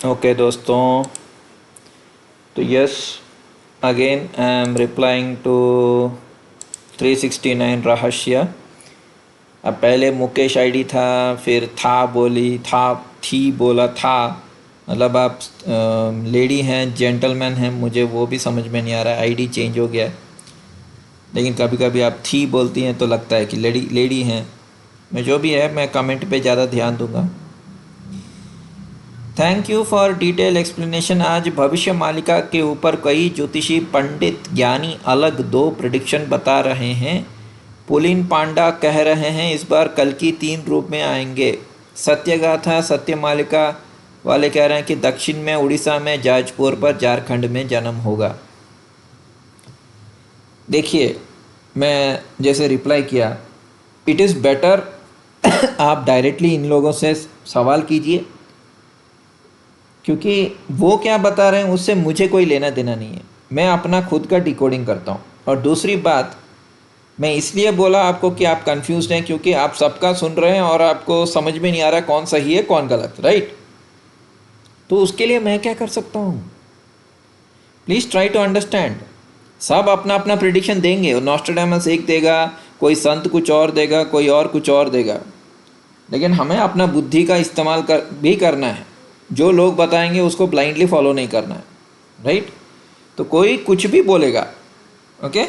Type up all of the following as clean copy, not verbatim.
Okay दोस्तों, तो yes, again I am replying to 369 रहस्य। अब पहले मुकेश आईडी था, फिर था बोली, था थी बोला था। मतलब आप लेडी हैं जेंटलमैन हैं, मुझे वो भी समझ में नहीं आ रहा है, आईडी चेंज हो गया है। लेकिन कभी कभी आप थी बोलती हैं तो लगता है कि लेडी लेडी हैं। मैं जो भी है, मैं कमेंट पे ज़्यादा ध्यान दूंगा। Thank you for detail explanation. आज भविष्य मालिका के ऊपर कई ज्योतिषी पंडित ज्ञानी अलग दो प्रिडिक्शन बता रहे हैं। पुलिन पांडा कह रहे हैं इस बार कल की 3 रूप में आएंगे। सत्यगाथा सत्य मालिका वाले कह रहे हैं कि दक्षिण में उड़ीसा में जाजपुर पर झारखंड में जन्म होगा। देखिए, मैं जैसे रिप्लाई किया, इट इज़ बेटर आप डायरेक्टली इन लोगों से सवाल कीजिए, क्योंकि वो क्या बता रहे हैं उससे मुझे कोई लेना देना नहीं है। मैं अपना खुद का डिकोडिंग करता हूँ। और दूसरी बात, मैं इसलिए बोला आपको कि आप कंफ्यूज्ड हैं क्योंकि आप सबका सुन रहे हैं और आपको समझ में नहीं आ रहा कौन सही है कौन गलत, राइट? तो उसके लिए मैं क्या कर सकता हूँ? Please try to understand. सब अपना अपना प्रिडिक्शन देंगे, और नॉस्ट्रेडामस एक देगा, कोई संत कुछ और देगा, कोई और कुछ और देगा। लेकिन हमें अपना बुद्धि का इस्तेमाल भी करना है। जो लोग बताएंगे उसको ब्लाइंडली फॉलो नहीं करना है, राइट? तो कोई कुछ भी बोलेगा, ओके?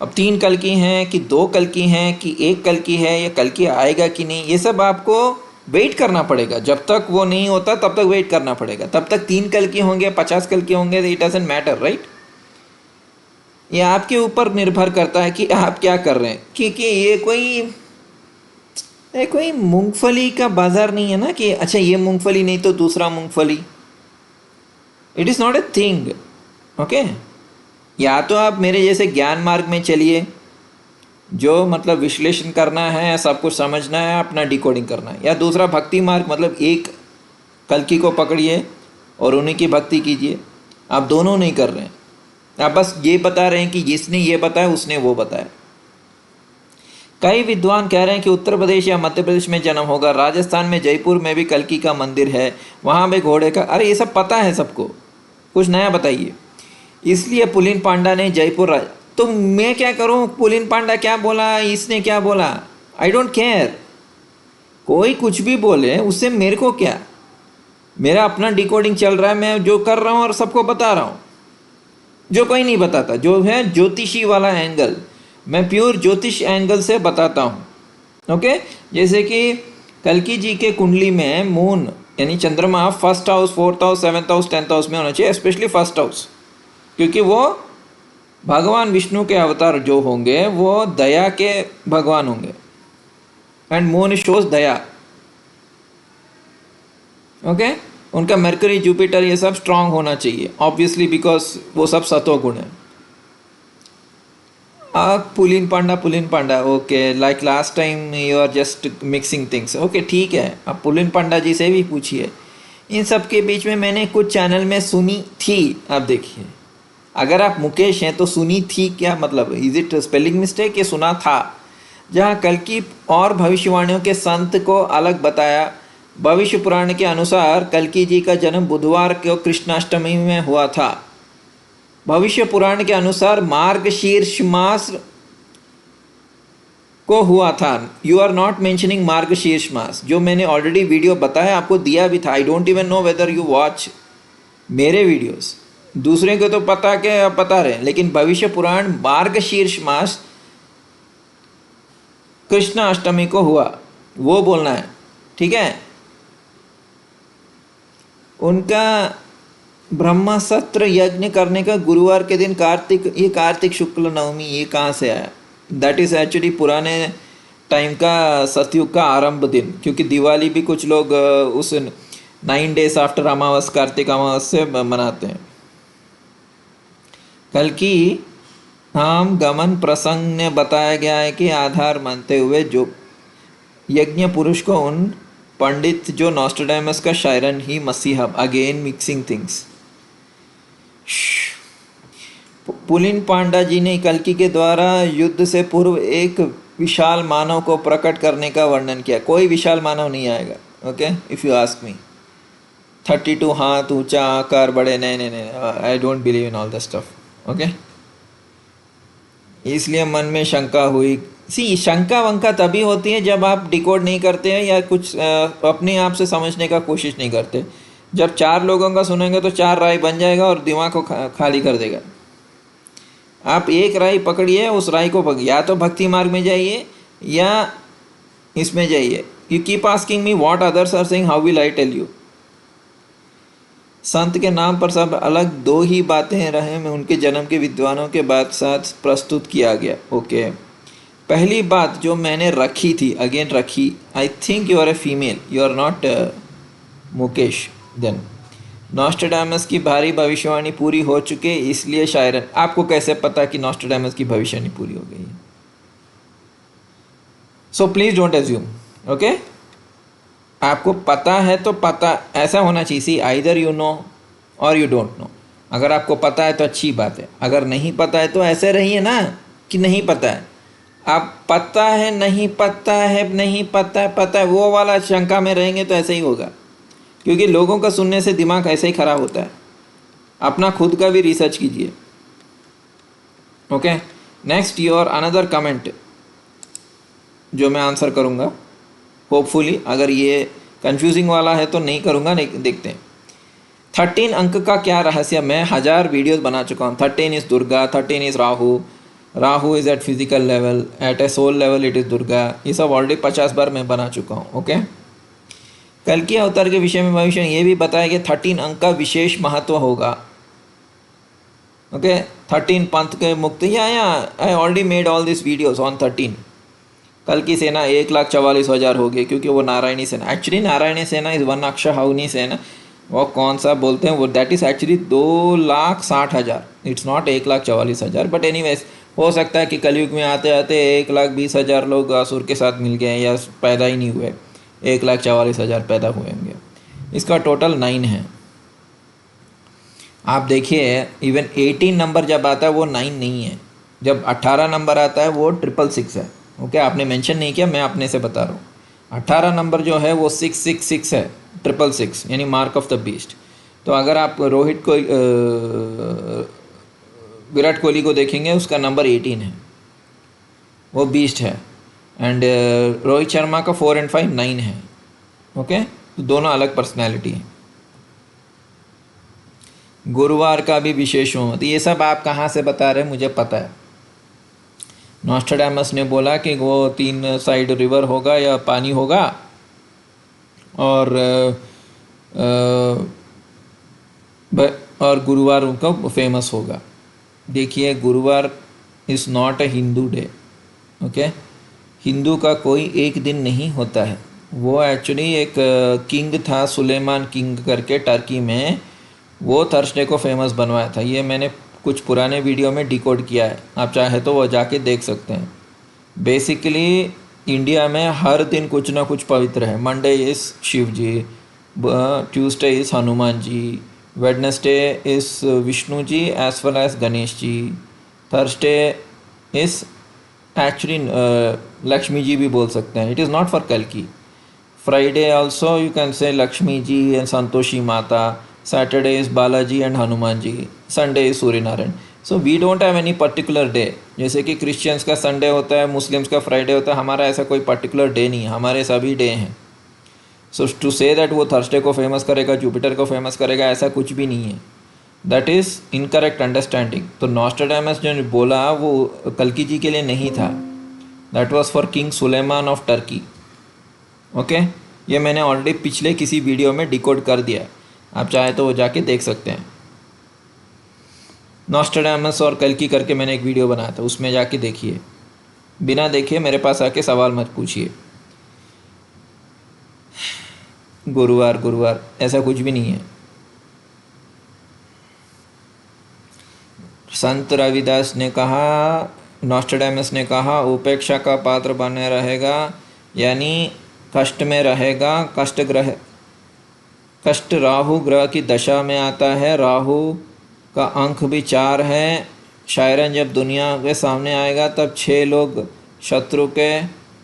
अब 3 कल की हैं कि 2 कल की हैं कि 1 कल की है, या कल की आएगा कि नहीं, ये सब आपको वेट करना पड़ेगा। जब तक वो नहीं होता तब तक वेट करना पड़ेगा। तब तक 3 कल की होंगे, 50 कल के होंगे, इट डजंट मैटर, राइट? ये आपके ऊपर निर्भर करता है कि आप क्या कर रहे हैं। क्योंकि ये कोई मूंगफली का बाजार नहीं है ना कि अच्छा ये मूंगफली नहीं तो दूसरा मूंगफली। It is not a thing, okay? या तो आप मेरे जैसे ज्ञान मार्ग में चलिए, जो मतलब विश्लेषण करना है, सब कुछ समझना है, अपना डिकोडिंग करना है। या दूसरा भक्ति मार्ग, मतलब एक कल्कि को पकड़िए और उन्हीं की भक्ति कीजिए। आप दोनों नहीं कर रहे हैं, आप बस ये बता रहे हैं कि जिसने ये बताया उसने वो बताया। कई विद्वान कह रहे हैं कि उत्तर प्रदेश या मध्य प्रदेश में जन्म होगा। राजस्थान में जयपुर में भी कल्कि का मंदिर है, वहाँ भी घोड़े का। अरे ये सब पता है सबको, कुछ नया बताइए। इसलिए पुलिन पांडा ने जयपुर तो मैं क्या करूं? पुलिन पांडा क्या बोला, इसने क्या बोला, आई डोंट केयर। कोई कुछ भी बोले उससे मेरे को क्या? मेरा अपना डिकोडिंग चल रहा है, मैं जो कर रहा हूं और सबको बता रहा हूं, जो कोई नहीं बताता। जो है ज्योतिषी वाला एंगल, मैं प्योर ज्योतिष एंगल से बताता हूं, ओके? जैसे कि कल्कि जी के कुंडली में मून यानी चंद्रमा 1st house, 4th house, 7th house, 10th house में होना चाहिए, स्पेशली 1st हाउस, क्योंकि वो भगवान विष्णु के अवतार जो होंगे वो दया के भगवान होंगे। And moon shows Daya, okay? उनका मरकरी, जुपिटर, ये सब स्ट्रांग होना चाहिए ऑब्वियसली, बिकॉज वो सब सतो गुण है। Pulin Panda, okay, like last time you are just mixing things, okay ठीक है। अब पुलिन पांडा जी से भी पूछिए। इन सब के बीच में मैंने कुछ चैनल में सुनी थी। आप देखिए, अगर आप मुकेश हैं तो सुनी थी क्या मतलब? Is it spelling mistake? ये सुना था। जहाँ कल्कि और भविष्यवाणियों के संत को अलग बताया। भविष्य पुराण के अनुसार कल्कि जी का जन्म बुधवार को कृष्णाष्टमी में हुआ था। भविष्य पुराण के अनुसार मार्गशीर्ष मास को हुआ था। यू आर नॉट मेंशनिंग मार्गशीर्ष मास, जो मैंने ऑलरेडी वीडियो बताया, आपको दिया भी था। I don't even know whether you watch मेरे वीडियोस। दूसरे को तो पता के पता रहे, लेकिन भविष्य पुराण मार्गशीर्ष मास कृष्ण अष्टमी को हुआ, वो बोलना है, ठीक है? उनका ब्रह्मसत्र यज्ञ करने का गुरुवार के दिन ये कार्तिक शुक्ल नवमी, ये कहाँ से आया? दैट इज़ एक्चुअली पुराने टाइम का सतयुग का आरंभ दिन, क्योंकि दिवाली भी कुछ लोग उस 9 days आफ्टर अमावस, कार्तिक अमावस से मनाते हैं। कल्कि हम गमन प्रसंग ने बताया गया है कि आधार मानते हुए जो यज्ञ पुरुष को उन पंडित जो नॉस्ट्रेडामस का शायरन ही मसीहा। Again mixing things. पुलिन पांडा जी ने कल्कि के द्वारा युद्ध से पूर्व एक विशाल मानव को प्रकट करने का वर्णन किया। कोई विशाल मानव नहीं आएगा, okay, if you ask me. 32 हाथ ऊंचा, आकार बड़े, नहीं नहीं नहीं, I don't believe in all the stuff. Okay, इसलिए मन में शंका हुई। सी, शंका वंका तभी होती है जब आप डिकोड नहीं करते हैं या कुछ अपने आप से समझने का कोशिश नहीं करते। जब चार लोगों का सुनेंगे तो चार राय बन जाएगा और दिमाग को खाली कर देगा। आप एक राय पकड़िए, उस राय को पकड़िए, या तो भक्ति मार्ग में जाइए या इसमें जाइए। You keep asking me what others are saying, how will I tell you. संत के नाम पर सब अलग दो ही बातें रहे में उनके जन्म के विद्वानों के बाद साथ प्रस्तुत किया गया। ओके, पहली बात जो मैंने रखी थी, अगेन रखी, I think you are a female, you are not Mukesh. Then Nostradamus की भारी भविष्यवाणी पूरी हो चुके, इसलिए शायरन। आपको कैसे पता कि नॉस्ट्रेडामस की भविष्यवाणी पूरी हो गई है? So please don't assume. Okay, आपको पता है तो पता ऐसा होना चाहिए। सी, आइदर यू नो और यू डोंट नो। अगर आपको पता है तो अच्छी बात है, अगर नहीं पता है तो ऐसे रहिए ना कि नहीं पता है। आप पता है, नहीं पता है, नहीं पता है, पता है, वो वाला शंका में रहेंगे तो ऐसे ही होगा। क्योंकि लोगों का सुनने से दिमाग ऐसे ही खराब होता है। अपना खुद का भी रिसर्च कीजिए। Okay, next your another comment जो मैं आंसर करूँगा होपफुली। अगर ये कंफ्यूजिंग वाला है तो नहीं करूँगा, नहीं, देखते हैं। 13 अंक का क्या रहस्य? मैं 1000 वीडियोस बना चुका हूँ। 13 is Durga, 13 is Rahu, Rahu is at physical level, at a soul level it is Durga. ये सब ऑलरेडी 50 बार मैं बना चुका हूँ। ओके, कल की अवतार के विषय में भविष्य ये भी बताया कि 13 अंक का विशेष महत्व होगा। ओके, 13 पंथ के मुक्त, या I already made all this videos on 13। कल की सेना 1,44,000 हो गई क्योंकि वो नारायणी सेना, एक्चुअली नारायणी सेना इज़ 1 अक्षहाउनी सेना। वो कौन सा बोलते हैं वो, that is actually 2,60,000, it's not 1,44,000। But anyways, हो सकता है कि कलयुग में आते आते 1,20,000 लोग असुर के साथ मिल गए या पैदा ही नहीं हुए, 1,44,000 पैदा हुए होंगे। इसका टोटल 9 है। आप देखिए, इवन 18 नंबर जब आता है वो 9 नहीं है, जब 18 नंबर आता है वो 666 है। ओके, आपने मेंशन नहीं किया, मैं अपने से बता रहा हूँ। 18 नंबर जो है वो 666 है, 666 यानी मार्क ऑफ द बीस्ट। तो अगर आप रोहित को विराट कोहली को देखेंगे, उसका नंबर 18 है, वो बीस्ट है। एंड रोहित शर्मा का 4 and 5 9 है। ओके, तो दोनों अलग पर्सनैलिटी हैं। गुरुवार का भी विशेष होता, ये सब आप कहाँ से बता रहे हैं? मुझे पता है। नॉस्ट्रेडामस ने बोला कि वो 3 साइड रिवर होगा या पानी होगा और गुरुवार उनका फेमस होगा। देखिए, गुरुवार is not a Hindu day. Okay, Hindu का कोई एक दिन नहीं होता है। वो एक्चुअली एक किंग था, सुलेमान किंग करके, टर्की में, वो थर्सडे को फेमस बनवाया था। ये मैंने कुछ पुराने वीडियो में डिकोड किया है, आप चाहे तो वो जाके देख सकते हैं। बेसिकली इंडिया में हर दिन कुछ ना कुछ पवित्र है। Monday is Shiv ji, Tuesday is Hanuman ji, Wednesday is Vishnu ji as well as Ganesh ji, Thursday is actually Lakshmi ji भी बोल सकते हैं, इट इज़ नॉट फॉर कल्कि। Friday also you can say Lakshmi ji and Santoshi Mata, Saturday is Balaji and Hanuman ji, Sunday is Surya Narayan. So we don't have any particular day. जैसे कि Christians का Sunday होता है, मुस्लिम्स का फ्राइडे होता है, हमारा ऐसा कोई पर्टिकुलर डे नहीं है, हमारे सभी डे हैं। सो टू से दैट वो थर्सडे को फेमस करेगा, जुपिटर को फेमस करेगा, ऐसा कुछ भी नहीं है। That is incorrect understanding. तो नॉस्ट्रेडामस जो बोला वो कल्कि जी के लिए नहीं था, that was for king Suleiman of Turkey. ओके, ये मैंने ऑलरेडी पिछले किसी वीडियो में डिकोड कर दिया, आप चाहे तो वो जाके देख सकते हैं। नॉस्ट्रेडामस और कल्कि करके मैंने एक वीडियो बनाया था, उसमें जाके देखिए। बिना देखिए मेरे पास आके सवाल मत पूछिए। गुरुवार गुरुवार ऐसा कुछ भी नहीं है। संत रविदास ने कहा, नॉस्ट्रेडामस ने कहा, उपेक्षा का पात्र बने रहेगा, यानी कष्ट में रहेगा। कष्ट राहु ग्रह की दशा में आता है, राहु का अंक भी 4 है। शायरन जब दुनिया के सामने आएगा तब 6 लोग शत्रु के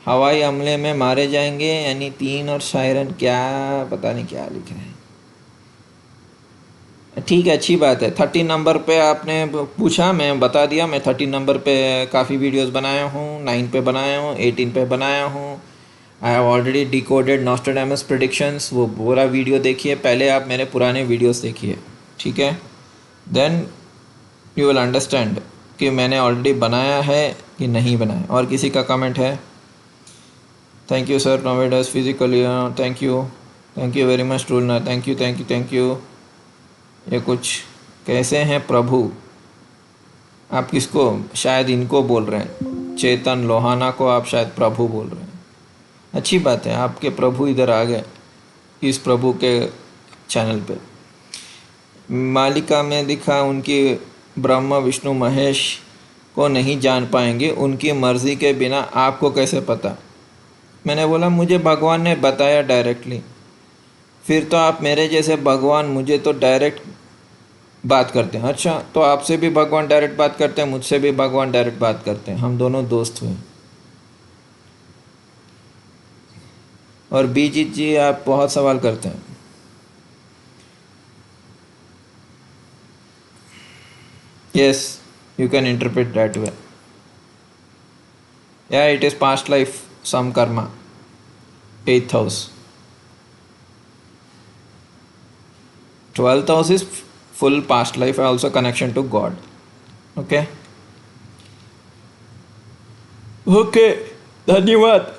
हवाई हमले में मारे जाएंगे, यानी 3। और शायरन क्या पता नहीं क्या लिखा है। ठीक है, अच्छी बात है। 13 नंबर पे आपने पूछा, मैं बता दिया। मैं 13 नंबर पे काफ़ी वीडियोस बनाया हूँ, 9 पे बनाया हूँ, 18 पे बनाया हूँ। I have already decoded Nostradamus predictions, वो पूरा वीडियो देखिए। पहले आप मेरे पुराने वीडियोस देखिए, ठीक है? देन यू विल अंडरस्टैंड कि मैंने ऑलरेडी बनाया है कि नहीं बनाया। और किसी का कमेंट है? थैंक यू सर, नोवेडस physically, thank you very much ट्रूलना, thank you thank you thank you. ये कुछ कैसे हैं प्रभु? आप किसको, शायद इनको बोल रहे हैं, चेतन लोहाना को आप शायद प्रभु बोल रहे हैं। अच्छी बात है, आपके प्रभु इधर आ गए इस प्रभु के चैनल पे। मालिका में दिखा उनकी ब्रह्मा विष्णु महेश को नहीं जान पाएंगे, उनकी मर्ज़ी के बिना। आपको कैसे पता? मैंने बोला मुझे भगवान ने बताया डायरेक्टली। फिर तो आप मेरे जैसे भगवान मुझे तो डायरेक्ट बात करते हैं। अच्छा, तो आपसे भी भगवान डायरेक्ट बात करते हैं, मुझसे भी भगवान डायरेक्ट बात करते हैं, हम दोनों दोस्त हुए। और बीजीत जी, आप बहुत सवाल करते हैं। Yes, you can interpret that way. या it is past life some karma, 8th house. 12th house is full past life, also connection to God. Okay. Okay, धन्यवाद।